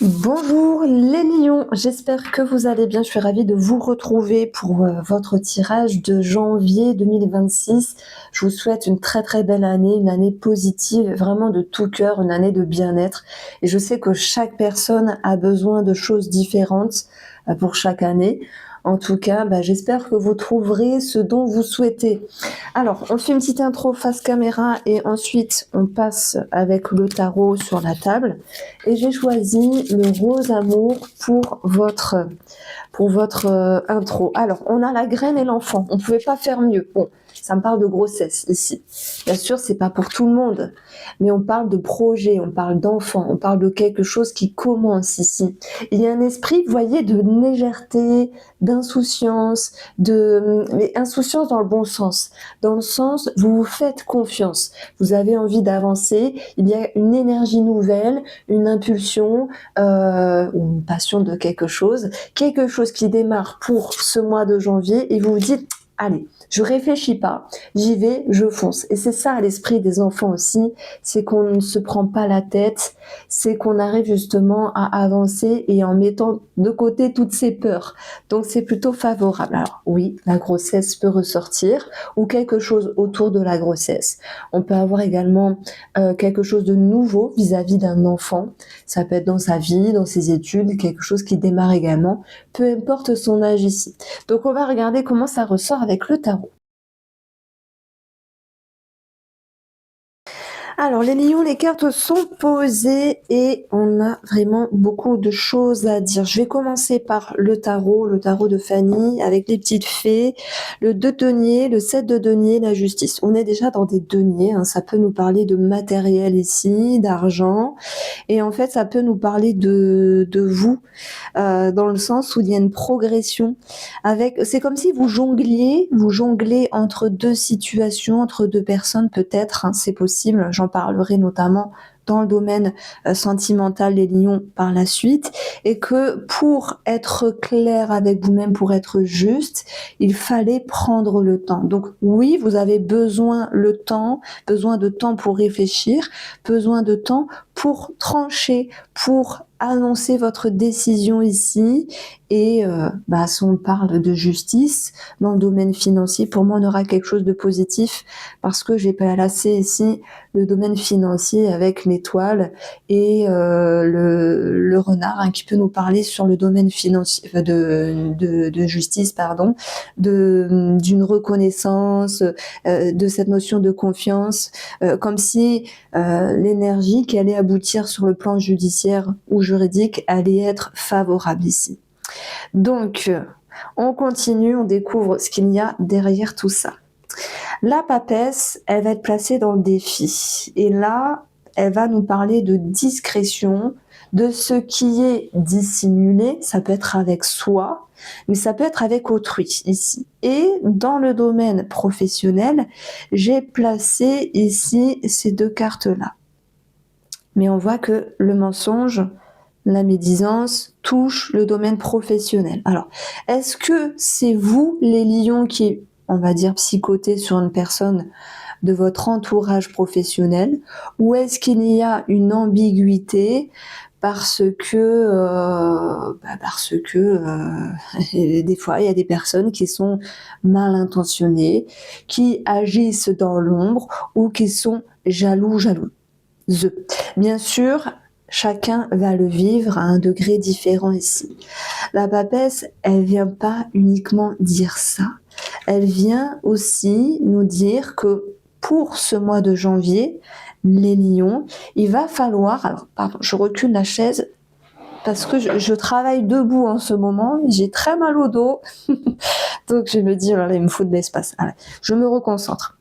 Bonjour les lions, j'espère que vous allez bien. Je suis ravie de vous retrouver pour votre tirage de janvier 2026. Je vous souhaite une très très belle année, une année positive, vraiment de tout cœur, une année de bien-être. Et je sais que chaque personne a besoin de choses différentes pour chaque année. En tout cas, j'espère que vous trouverez ce dont vous souhaitez. Alors, on fait une petite intro face caméra et ensuite on passe avec le tarot sur la table. Et j'ai choisi le rose amour pour votre intro. Alors, on a la graine et l'enfant. On ne pouvait pas faire mieux. Bon, ça me parle de grossesse ici. Bien sûr, c'est pas pour tout le monde, mais on parle de projet, on parle d'enfant, on parle de quelque chose qui commence ici. Il y a un esprit, vous voyez, de légèreté, d'insouciance, mais insouciance dans le bon sens. Dans le sens, vous vous faites confiance. Vous avez envie d'avancer. Il y a une énergie nouvelle, une impulsion, ou une passion de quelque chose qui démarre pour ce mois de janvier et vous vous dites allez, je réfléchis pas, j'y vais, je fonce. Et c'est ça l'esprit des enfants aussi, c'est qu'on ne se prend pas la tête, c'est qu'on arrive justement à avancer et en mettant de côté toutes ces peurs. Donc c'est plutôt favorable. Alors oui, la grossesse peut ressortir ou quelque chose autour de la grossesse. On peut avoir également quelque chose de nouveau vis-à-vis d'un enfant. Ça peut être dans sa vie, dans ses études, quelque chose qui démarre également, peu importe son âge ici. Donc on va regarder comment ça ressort avec le tarot. Alors les lions, les cartes sont posées et on a vraiment beaucoup de choses à dire. Je vais commencer par le tarot de Fanny avec les petites fées, le 2 de denier, le 7 de denier, la justice. On est déjà dans des deniers, ça peut nous parler de matériel ici, d'argent et en fait ça peut nous parler de vous dans le sens où il y a une progression c'est comme si vous jonglez entre deux situations, entre deux personnes peut-être, c'est possible, j'en parlerai notamment dans le domaine sentimental des lions par la suite, et que pour être clair avec vous-même, pour être juste, il fallait prendre le temps. Donc oui, vous avez besoin de temps pour réfléchir, besoin de temps pour trancher, pour annoncer votre décision ici. Et si on parle de justice dans le domaine financier, pour moi on aura quelque chose de positif parce que j'ai placé ici le domaine financier avec l'étoile et le renard qui peut nous parler sur le domaine financier de justice, pardon, d'une reconnaissance, de cette notion de confiance, comme si l'énergie qui allait aboutir sur le plan judiciaire ou juridique allait être favorable ici. Donc, on continue, on découvre ce qu'il y a derrière tout ça. La papesse, elle va être placée dans le défi. Et là, elle va nous parler de discrétion, de ce qui est dissimulé. Ça peut être avec soi, mais ça peut être avec autrui ici. Et dans le domaine professionnel, j'ai placé ici ces deux cartes-là. Mais on voit que le mensonge, la médisance touche le domaine professionnel. Alors, est-ce que c'est vous, les lions, qui, on va dire, psychotez sur une personne de votre entourage professionnel, ou est-ce qu'il y a une ambiguïté parce que des fois il y a des personnes qui sont mal intentionnées, qui agissent dans l'ombre ou qui sont jalouses. Bien sûr, chacun va le vivre à un degré différent ici. La papesse, elle vient pas uniquement dire ça. Elle vient aussi nous dire que pour ce mois de janvier, les lions, il va falloir... Alors, pardon, je recule la chaise parce que je travaille debout en ce moment. J'ai très mal au dos. Donc, je me dis, oh là là, il me faut de l'espace. Allez, je me reconcentre.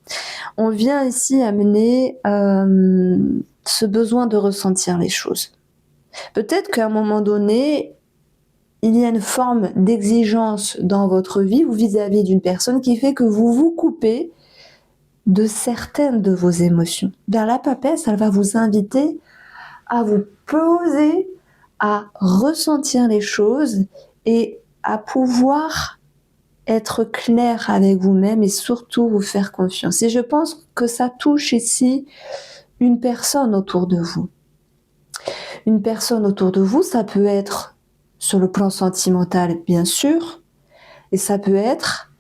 On vient ici amener ce besoin de ressentir les choses. Peut-être qu'à un moment donné, il y a une forme d'exigence dans votre vie ou vis-à-vis d'une personne qui fait que vous vous coupez de certaines de vos émotions. Bien, la papesse, elle va vous inviter à vous poser, à ressentir les choses et à pouvoir être clair avec vous-même et surtout vous faire confiance. Et je pense que ça touche ici une personne autour de vous. Une personne autour de vous, ça peut être sur le plan sentimental, bien sûr, et ça peut être,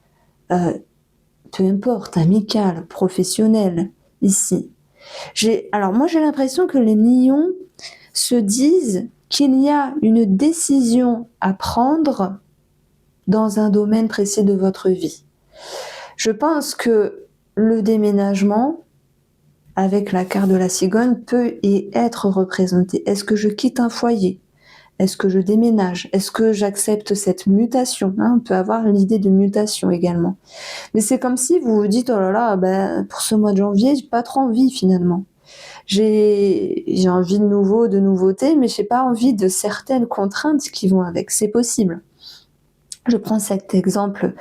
peu importe, amical, professionnel, ici. Alors moi, j'ai l'impression que les lions se disent qu'il y a une décision à prendre dans un domaine précis de votre vie. Je pense que le déménagement, avec la carte de la cigogne, peut y être représenté. Est-ce que je quitte un foyer? Est-ce que je déménage? Est-ce que j'accepte cette mutation? On peut avoir l'idée de mutation également. Mais c'est comme si vous vous dites, oh là là, pour ce mois de janvier, j'ai pas trop envie finalement. J'ai envie de nouveau, de nouveautés, mais j'ai pas envie de certaines contraintes qui vont avec. C'est possible. Je prends cet exemple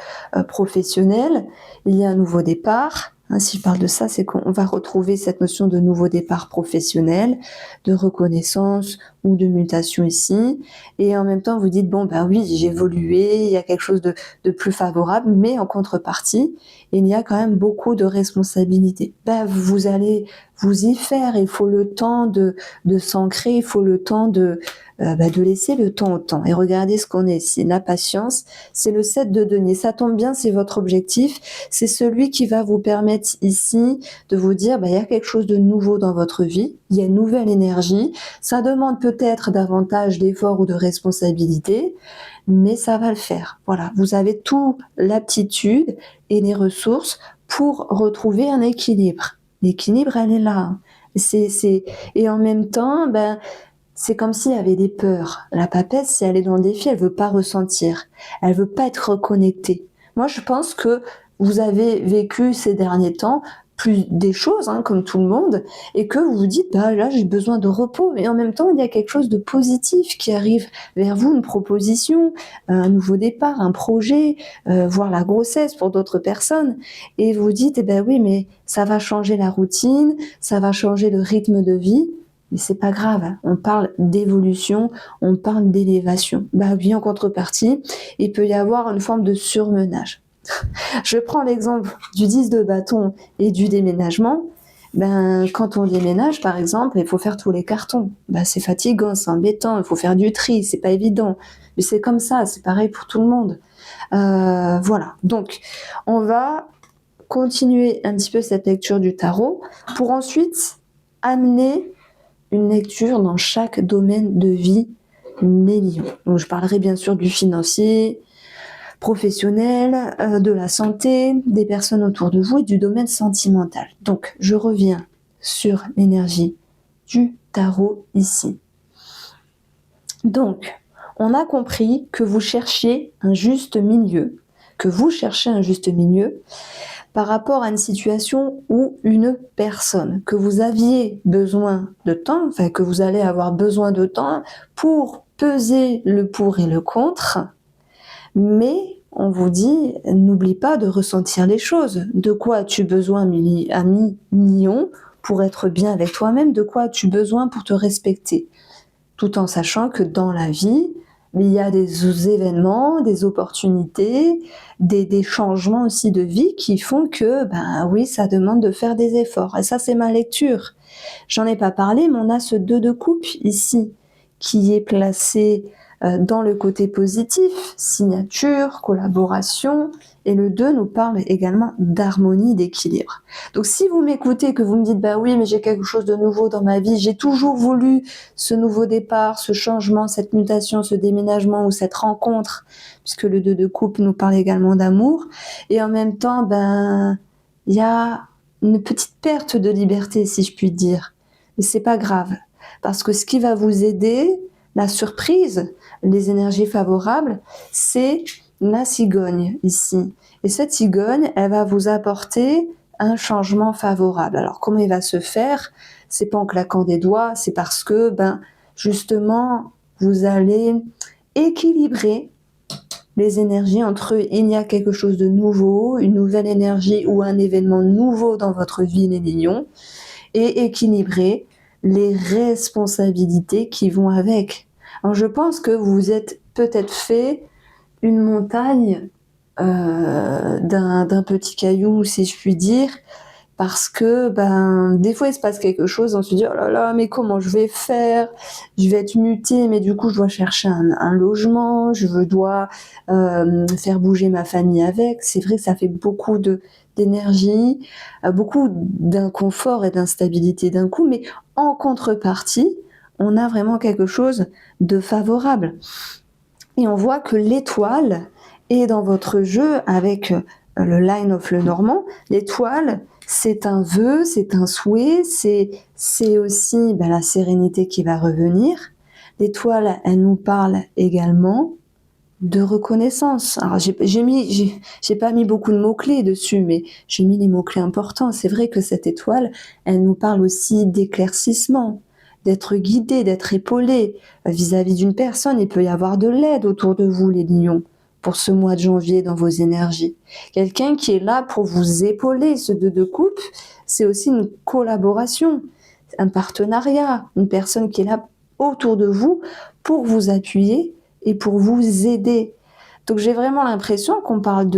professionnel. Il y a un nouveau départ. Si je parle de ça, c'est qu'on va retrouver cette notion de nouveau départ professionnel, de reconnaissance ou de mutation ici. Et en même temps, vous dites, bon, oui, j'ai évolué, il y a quelque chose de plus favorable, mais en contrepartie, il y a quand même beaucoup de responsabilités. Vous allez vous y faire, il faut le temps de s'ancrer, il faut le temps de laisser le temps au temps. Et regardez ce qu'on est ici. La patience, c'est le 7 de denier. Ça tombe bien, c'est votre objectif. C'est celui qui va vous permettre ici de vous dire, il y a quelque chose de nouveau dans votre vie. Il y a une nouvelle énergie. Ça demande peut-être davantage d'efforts ou de responsabilité, mais ça va le faire. Voilà. Vous avez toute l'aptitude et les ressources pour retrouver un équilibre. L'équilibre, elle est là. Et en même temps, c'est comme s'il y avait des peurs. La papesse, si elle est dans le défi, elle veut pas ressentir. Elle veut pas être reconnectée. Moi, je pense que vous avez vécu ces derniers temps plus des choses, comme tout le monde, et que vous vous dites, là, j'ai besoin de repos. Et en même temps, il y a quelque chose de positif qui arrive vers vous, une proposition, un nouveau départ, un projet, voire la grossesse pour d'autres personnes. Et vous dites, oui, mais ça va changer la routine, ça va changer le rythme de vie. Mais c'est pas grave, on parle d'évolution, on parle d'élévation. Oui, en contrepartie, il peut y avoir une forme de surmenage. Je prends l'exemple du 10 de bâton et du déménagement. Quand on déménage, par exemple, il faut faire tous les cartons. C'est fatigant, c'est embêtant, il faut faire du tri, c'est pas évident. Mais c'est comme ça, c'est pareil pour tout le monde. Voilà. Donc, on va continuer un petit peu cette lecture du tarot pour ensuite amener une lecture dans chaque domaine de vie des lions. Donc je parlerai bien sûr du financier, professionnel, de la santé, des personnes autour de vous et du domaine sentimental. Donc je reviens sur l'énergie du tarot ici. Donc on a compris que vous cherchiez un juste milieu, par rapport à une situation ou une personne, que vous aviez besoin de temps, que vous allez avoir besoin de temps pour peser le pour et le contre, mais on vous dit, n'oublie pas de ressentir les choses. De quoi as-tu besoin, ami Lion, pour être bien avec toi-même? De quoi as-tu besoin pour te respecter? Tout en sachant que dans la vie, il y a des événements, des opportunités, des changements aussi de vie qui font que, oui, ça demande de faire des efforts. Et ça, c'est ma lecture. J'en ai pas parlé, mais on a ce 2 de coupe ici, qui est placé dans le côté positif, signature, collaboration, et le 2 nous parle également d'harmonie, d'équilibre. Donc si vous m'écoutez, que vous me dites, oui, mais j'ai quelque chose de nouveau dans ma vie, j'ai toujours voulu ce nouveau départ, ce changement, cette mutation, ce déménagement ou cette rencontre, puisque le 2 de coupe nous parle également d'amour, et en même temps, il y a une petite perte de liberté, si je puis dire. Mais c'est pas grave, parce que ce qui va vous aider, la surprise, les énergies favorables, c'est la cigogne ici. Et cette cigogne, elle va vous apporter un changement favorable. Alors comment il va se faire? C'est pas en claquant des doigts, c'est parce que justement vous allez équilibrer les énergies entre il y a quelque chose de nouveau, une nouvelle énergie ou un événement nouveau dans votre vie, les lions, et équilibrer les responsabilités qui vont avec. Alors je pense que vous êtes peut-être fait une montagne d'un petit caillou, si je puis dire, parce que des fois il se passe quelque chose, on se dit oh là là, mais comment je vais faire? Je vais être mutée, mais du coup je dois chercher un logement, je dois faire bouger ma famille avec. C'est vrai que ça fait beaucoup d'énergie, beaucoup d'inconfort et d'instabilité d'un coup, mais en contrepartie, on a vraiment quelque chose de favorable. Et on voit que l'étoile est dans votre jeu avec le Line of Lenormand. L'étoile, c'est un vœu, c'est un souhait, c'est aussi la sérénité qui va revenir. L'étoile, elle nous parle également de reconnaissance. Alors j'ai pas mis beaucoup de mots-clés dessus, mais j'ai mis les mots-clés importants. C'est vrai que cette étoile, elle nous parle aussi d'éclaircissement, d'être guidé, d'être épaulé. Vis-à-vis d'une personne, il peut y avoir de l'aide autour de vous, les lions, pour ce mois de janvier dans vos énergies. Quelqu'un qui est là pour vous épauler. Ce 2 de coupe, c'est aussi une collaboration, un partenariat, une personne qui est là autour de vous pour vous appuyer et pour vous aider. Donc j'ai vraiment l'impression qu'on parle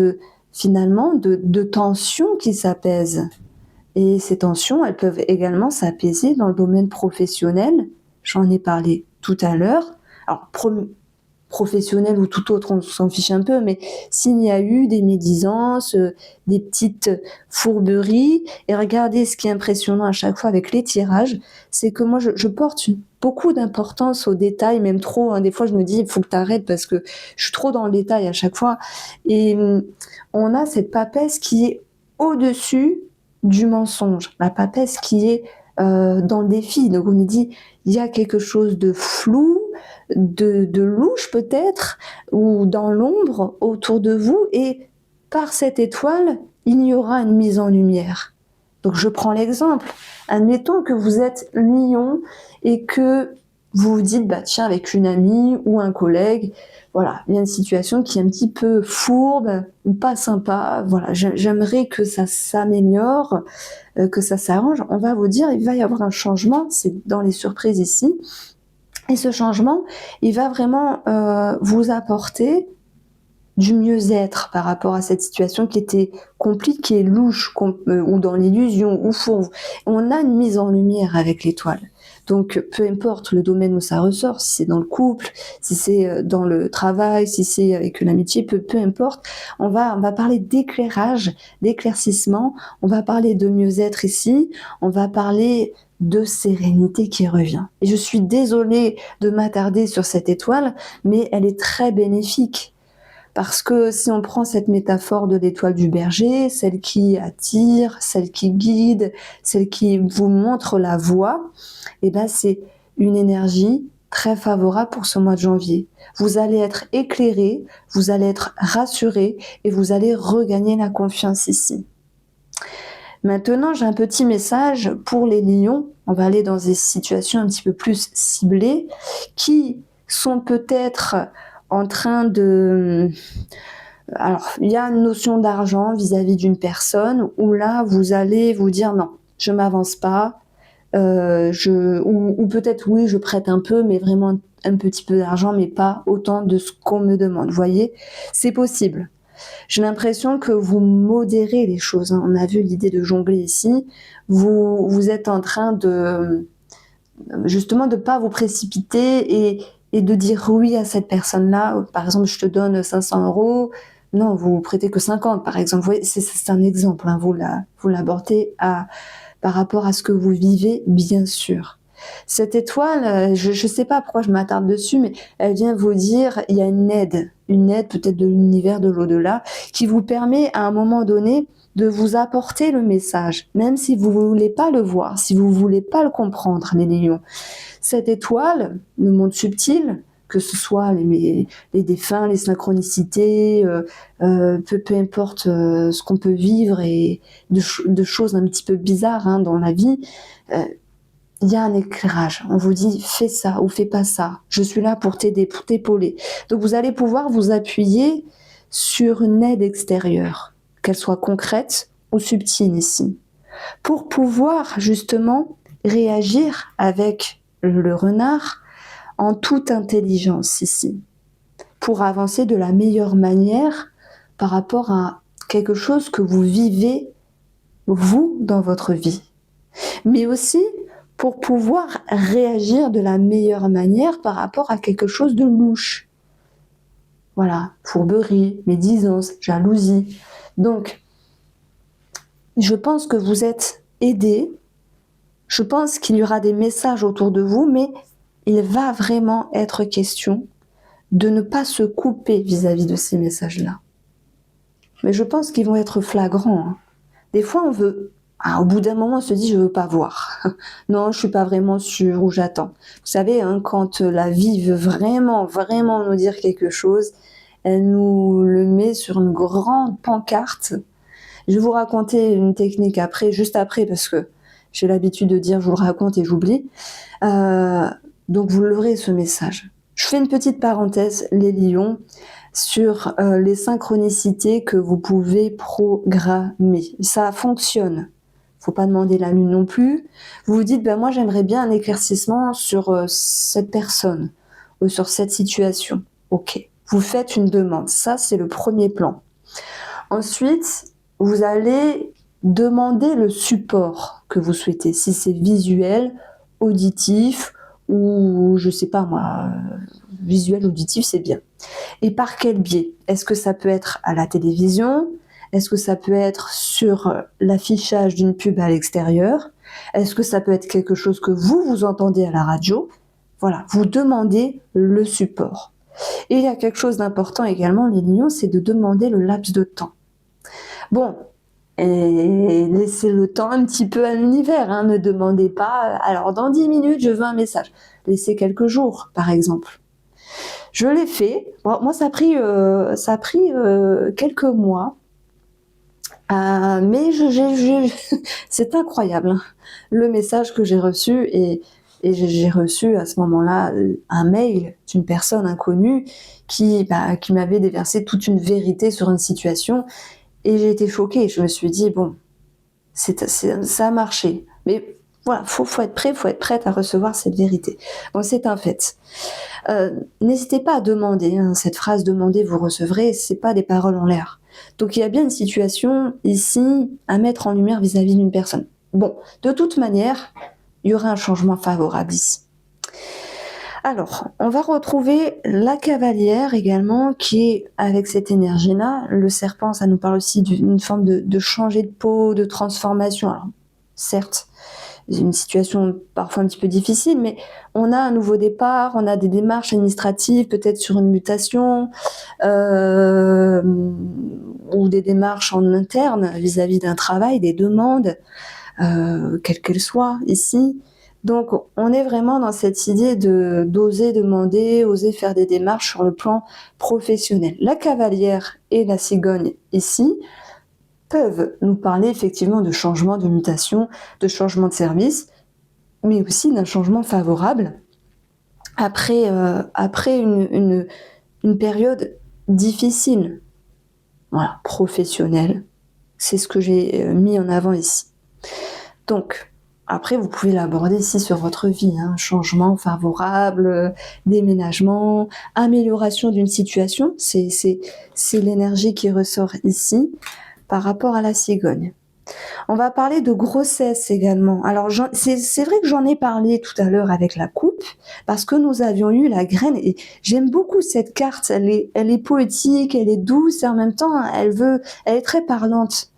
finalement de tensions qui s'apaisent. Et ces tensions, elles peuvent également s'apaiser dans le domaine professionnel. J'en ai parlé tout à l'heure. Alors, professionnel ou tout autre, on s'en fiche un peu, mais s'il y a eu des médisances, des petites fourberies, et regardez ce qui est impressionnant à chaque fois avec les tirages, c'est que moi je porte beaucoup d'importance aux détails, même trop, hein. Des fois je me dis il faut que tu arrêtes parce que je suis trop dans le détail à chaque fois, et on a cette papesse qui est au-dessus du mensonge, la papesse qui est dans le défi. Donc on nous dit il y a quelque chose de flou, de louche peut-être, ou dans l'ombre autour de vous, et par cette étoile, il y aura une mise en lumière. Donc je prends l'exemple. Admettons que vous êtes lion et que vous vous dites, tiens, avec une amie ou un collègue, voilà, il y a une situation qui est un petit peu fourbe ou pas sympa, voilà, j'aimerais que ça s'améliore, que ça s'arrange. On va vous dire, il va y avoir un changement, c'est dans les surprises ici. Et ce changement, il va vraiment vous apporter du mieux-être par rapport à cette situation qui était compliquée, louche, ou dans l'illusion, ou fourbe. On a une mise en lumière avec l'étoile. Donc, peu importe le domaine où ça ressort, si c'est dans le couple, si c'est dans le travail, si c'est avec l'amitié, peu importe, on va parler d'éclairage, d'éclaircissement, on va parler de mieux-être ici, on va parler de sérénité qui revient. Et je suis désolée de m'attarder sur cette étoile, mais elle est très bénéfique. Parce que si on prend cette métaphore de l'étoile du berger, celle qui attire, celle qui guide, celle qui vous montre la voie, c'est une énergie très favorable pour ce mois de janvier. Vous allez être éclairé, vous allez être rassuré et vous allez regagner la confiance ici. Maintenant, j'ai un petit message pour les lions. On va aller dans des situations un petit peu plus ciblées qui sont peut-être en train de... Alors, il y a une notion d'argent vis-à-vis d'une personne où là, vous allez vous dire non, je m'avance pas, ou peut-être oui, je prête un peu, mais vraiment un petit peu d'argent, mais pas autant de ce qu'on me demande. Vous voyez, c'est possible. J'ai l'impression que vous modérez les choses, hein. On a vu l'idée de jongler ici. Vous êtes en train de justement de pas vous précipiter et de dire oui à cette personne-là. Par exemple, je te donne 500 €. Non, vous prêtez que 50, par exemple. Vous voyez, c'est un exemple, hein. Vous l'abordez par rapport à ce que vous vivez, bien sûr. Cette étoile, je sais pas pourquoi je m'attarde dessus, mais elle vient vous dire, il y a une aide peut-être de l'univers, de l'au-delà, qui vous permet à un moment donné de vous apporter le message, même si vous voulez pas le voir, si vous voulez pas le comprendre, les lions. Cette étoile, le monde subtil, que ce soit les défunts, les synchronicités, peu importe ce qu'on peut vivre et de choses un petit peu bizarres, hein, dans la vie, il y a un éclairage. On vous dit fais ça ou fais pas ça. Je suis là pour t'aider, pour t'épauler. Donc vous allez pouvoir vous appuyer sur une aide extérieure, qu'elle soit concrète ou subtile ici, pour pouvoir justement réagir avec le renard en toute intelligence ici, pour avancer de la meilleure manière par rapport à quelque chose que vous vivez vous, dans votre vie, mais aussi pour pouvoir réagir de la meilleure manière par rapport à quelque chose de louche. Voilà, fourberie, médisance, jalousie. Donc, je pense que vous êtes aidé. Je pense qu'il y aura des messages autour de vous, mais il va vraiment être question de ne pas se couper vis-à-vis de ces messages-là. Mais je pense qu'ils vont être flagrants, hein. Des fois, on veut... au bout d'un moment, on se dit, je veux pas voir. Non, je suis pas vraiment sûre ou j'attends. Vous savez, hein, quand la vie veut vraiment, vraiment nous dire quelque chose, elle nous le met sur une grande pancarte. Je vais vous raconter une technique après, juste après, parce que j'ai l'habitude de dire, je vous le raconte et j'oublie. Donc, vous l'aurez, ce message. Je fais une petite parenthèse, les lions, sur les synchronicités que vous pouvez programmer. Ça fonctionne. Faut pas demander la lune non plus. Vous vous dites, moi j'aimerais bien un éclaircissement sur cette personne ou sur cette situation. Ok, vous faites une demande. Ça, c'est le premier plan. Ensuite, vous allez demander le support que vous souhaitez. Si c'est visuel, auditif ou je sais pas moi, visuel, auditif, c'est bien. Et par quel biais? Est-ce que ça peut être à la télévision? Est-ce que ça peut être sur l'affichage d'une pub à l'extérieur? Est-ce que ça peut être quelque chose que vous entendez à la radio? Voilà, vous demandez le support. Et il y a quelque chose d'important également, les lions, c'est de demander le laps de temps. Bon, et laissez le temps un petit peu à l'univers, hein, ne demandez pas, alors dans 10 minutes, je veux un message. Laissez quelques jours, par exemple. Je l'ai fait. Bon, moi, ça a pris quelques mois. Mais c'est incroyable, hein, le message que j'ai reçu. Et j'ai reçu à ce moment-là un mail d'une personne inconnue qui m'avait déversé toute une vérité sur une situation. Et j'ai été choquée. Je me suis dit, bon, ça a marché. Mais voilà, faut être prêt, faut être prête à recevoir cette vérité. Donc c'est un fait. N'hésitez pas à demander, hein, cette phrase demander, vous recevrez, c'est pas des paroles en l'air. Donc il y a bien une situation ici à mettre en lumière vis-à-vis d'une personne. Bon, de toute manière, il y aura un changement favorable ici. Alors, on va retrouver la cavalière également qui est avec cette énergie-là. Le serpent, ça nous parle aussi d'une forme de changer de peau, de transformation. Alors, certes, c'est une situation parfois un petit peu difficile, mais on a un nouveau départ, on a des démarches administratives, peut-être sur une mutation, ou des démarches en interne vis-à-vis d'un travail, des demandes, quelles qu'elles soient ici. Donc, on est vraiment dans cette idée d'oser demander, oser faire des démarches sur le plan professionnel. La cavalière et la cigogne ici peuvent nous parler effectivement de changement, de mutation, de changement de service, mais aussi d'un changement favorable après une période difficile, voilà, professionnelle. C'est ce que j'ai mis en avant ici. Donc, après, vous pouvez l'aborder ici sur votre vie, hein, changement favorable, déménagement, amélioration d'une situation, c'est l'énergie qui ressort ici par rapport à la cigogne. On va parler de grossesse également. Alors, c'est vrai que j'en ai parlé tout à l'heure avec la coupe, parce que nous avions eu la graine, et j'aime beaucoup cette carte, elle est poétique, elle est douce, et en même temps, elle est très parlante.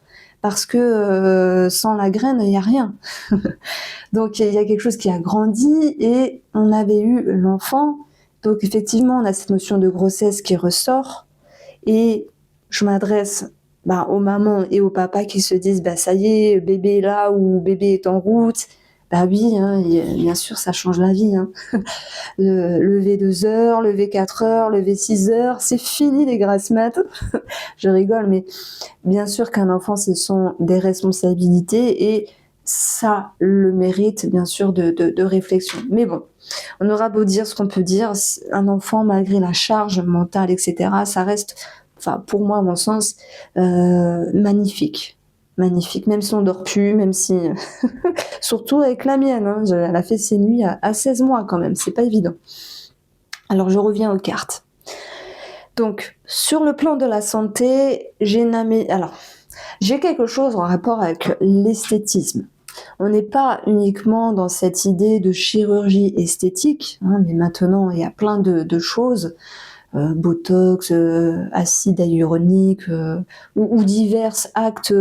Parce que sans la graine, il n'y a rien. Donc il y a quelque chose qui a grandi et on avait eu l'enfant. Donc effectivement, on a cette notion de grossesse qui ressort. Et je m'adresse aux mamans et aux papas qui se disent ça y est, bébé est là ou bébé est en route. Oui, hein, bien sûr, ça change la vie. Hein. Lever 2 heures, lever 4 heures, lever 6 heures, c'est fini les grasses mat'. Je rigole, mais bien sûr qu'un enfant, ce sont des responsabilités et ça le mérite, bien sûr, de réflexion. Mais bon, on aura beau dire ce qu'on peut dire, un enfant, malgré la charge mentale, etc., ça reste, pour moi, à mon sens, magnifique. Magnifique, même si on dort plus, même si... Surtout avec la mienne, hein, elle a fait ses nuits à 16 mois quand même, c'est pas évident. Alors je reviens aux cartes. Donc, sur le plan de la santé, j'ai J'ai quelque chose en rapport avec l'esthétisme. On n'est pas uniquement dans cette idée de chirurgie esthétique, hein, mais maintenant il y a plein de choses, botox, acide hyaluronique, ou divers actes,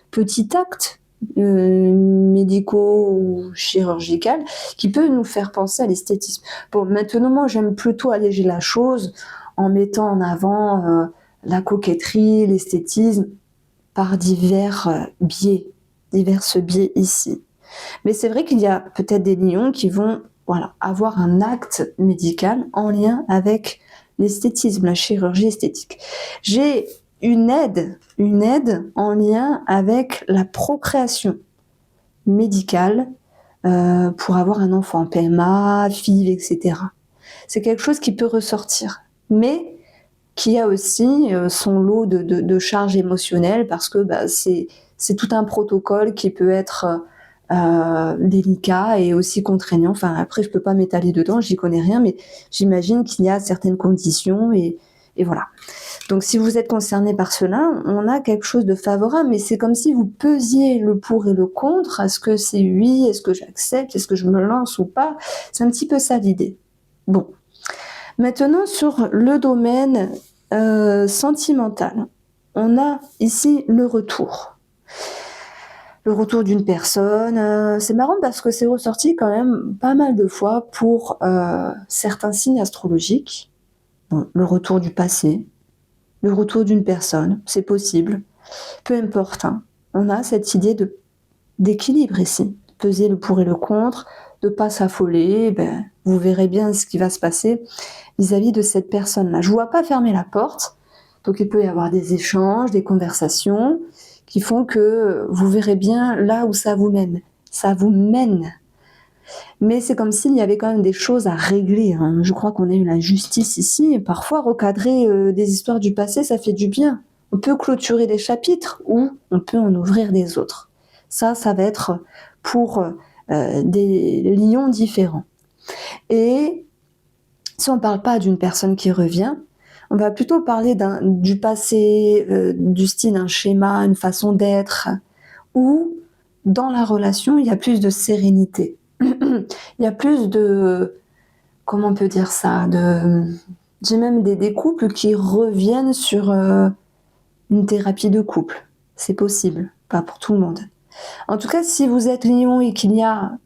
petits actes médicaux ou chirurgicaux qui peuvent nous faire penser à l'esthétisme. Bon, maintenant, moi, j'aime plutôt alléger la chose en mettant en avant la coquetterie, l'esthétisme par divers biais ici. Mais c'est vrai qu'il y a peut-être des lions qui vont avoir un acte médical en lien avec l'esthétisme, la chirurgie esthétique. J'ai une aide en lien avec la procréation médicale pour avoir un enfant, PMA, FIV, etc. C'est quelque chose qui peut ressortir, mais qui a aussi son lot de charges émotionnelles parce que c'est tout un protocole qui peut être délicat et aussi contraignant. Enfin, après, je peux pas m'étaler dedans, j'y connais rien, mais j'imagine qu'il y a certaines conditions et voilà. Donc, si vous êtes concerné par cela, on a quelque chose de favorable, mais c'est comme si vous pesiez le pour et le contre. Est-ce que c'est oui? Est-ce que j'accepte? Est-ce que je me lance ou pas? C'est un petit peu ça l'idée. Bon. Maintenant, sur le domaine sentimental, on a ici le retour. Le retour d'une personne. C'est marrant parce que c'est ressorti quand même pas mal de fois pour certains signes astrologiques. Bon, le retour du passé, le retour d'une personne, c'est possible. Peu importe, hein. On a cette idée d'équilibre ici, peser le pour et le contre, de pas s'affoler. Vous verrez bien ce qui va se passer vis-à-vis de cette personne-là. Je ne vois pas fermer la porte, donc il peut y avoir des échanges, des conversations qui font que vous verrez bien là où ça vous mène. Ça vous mène. Mais c'est comme s'il y avait quand même des choses à régler, hein. Je crois qu'on a eu la justice ici, et parfois recadrer des histoires du passé, ça fait du bien. On peut clôturer des chapitres ou on peut en ouvrir des autres. Ça va être pour des lions différents. Et si on ne parle pas d'une personne qui revient, on va plutôt parler du passé, du style un schéma, une façon d'être, où dans la relation, il y a plus de sérénité. Il y a plus de... Comment on peut dire ça? J'ai même des couples qui reviennent sur une thérapie de couple. C'est possible, pas pour tout le monde. En tout cas, si vous êtes lion et qu'il y a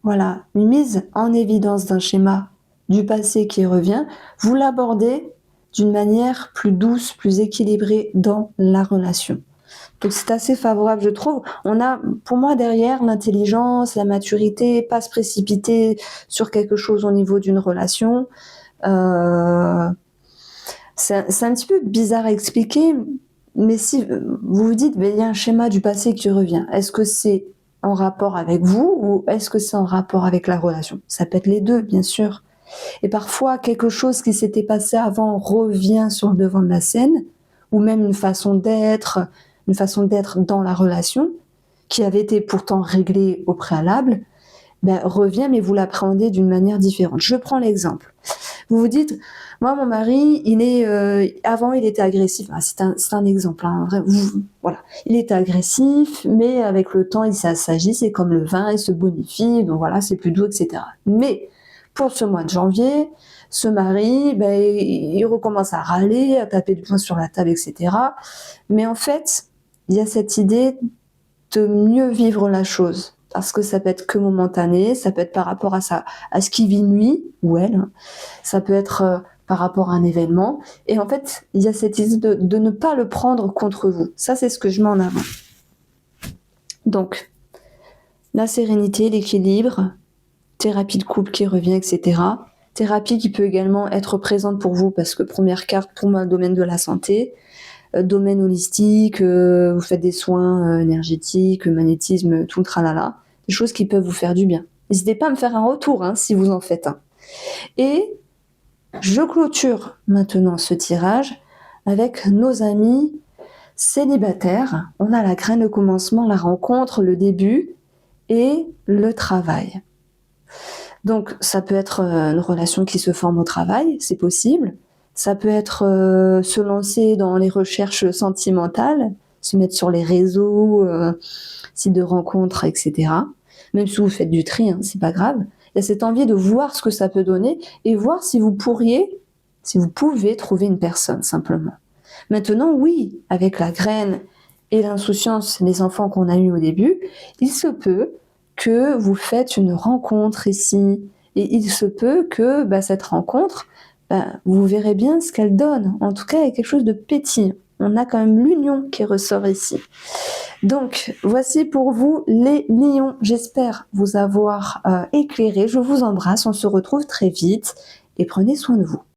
une mise en évidence d'un schéma du passé qui revient, vous l'abordez d'une manière plus douce, plus équilibrée dans la relation. Donc c'est assez favorable, je trouve. On a, pour moi, derrière l'intelligence, la maturité, pas se précipiter sur quelque chose au niveau d'une relation. C'est un petit peu bizarre à expliquer, mais si vous vous dites, il y a un schéma du passé qui revient, est-ce que c'est en rapport avec vous ou est-ce que c'est en rapport avec la relation? Ça peut être les deux, bien sûr. Et parfois, quelque chose qui s'était passé avant revient sur le devant de la scène, ou même une façon d'être dans la relation, qui avait été pourtant réglée au préalable, revient, mais vous l'appréhendez d'une manière différente. Je prends l'exemple. Vous vous dites, moi, mon mari, avant, il était agressif. C'est un exemple, hein, voilà. Il était agressif, mais avec le temps, il s'assagit, c'est comme le vin, il se bonifie, donc voilà, c'est plus doux, etc. Mais, pour ce mois de janvier, ce mari, il recommence à râler, à taper du poing sur la table, etc. Mais en fait, il y a cette idée de mieux vivre la chose. Parce que ça peut être que momentané, ça peut être par rapport à ce qui vit lui ou elle, hein. Ça peut être par rapport à un événement. Et en fait, il y a cette idée de ne pas le prendre contre vous. Ça, c'est ce que je mets en avant. Donc, la sérénité, l'équilibre, thérapie de couple qui revient, etc. Thérapie qui peut également être présente pour vous, parce que première carte, pour moi, le domaine de la santé, domaine holistique, vous faites des soins énergétiques, magnétisme, tout le tralala, des choses qui peuvent vous faire du bien. N'hésitez pas à me faire un retour si vous en faites un. Et je clôture maintenant ce tirage avec nos amis célibataires. On a la graine de commencement, la rencontre, le début et le travail. Donc ça peut être une relation qui se forme au travail, c'est possible. Ça peut être se lancer dans les recherches sentimentales, se mettre sur les réseaux, sites de rencontres, etc. Même si vous faites du tri, hein, c'est pas grave. Il y a cette envie de voir ce que ça peut donner et voir si vous pouvez trouver une personne simplement. Maintenant, oui, avec la graine et l'insouciance des enfants qu'on a eu au début, il se peut que vous faites une rencontre ici et il se peut que cette rencontre, vous verrez bien ce qu'elle donne. En tout cas, il y a quelque chose de pétillant. On a quand même l'union qui ressort ici. Donc, voici pour vous les lions. J'espère vous avoir éclairé. Je vous embrasse. On se retrouve très vite et prenez soin de vous.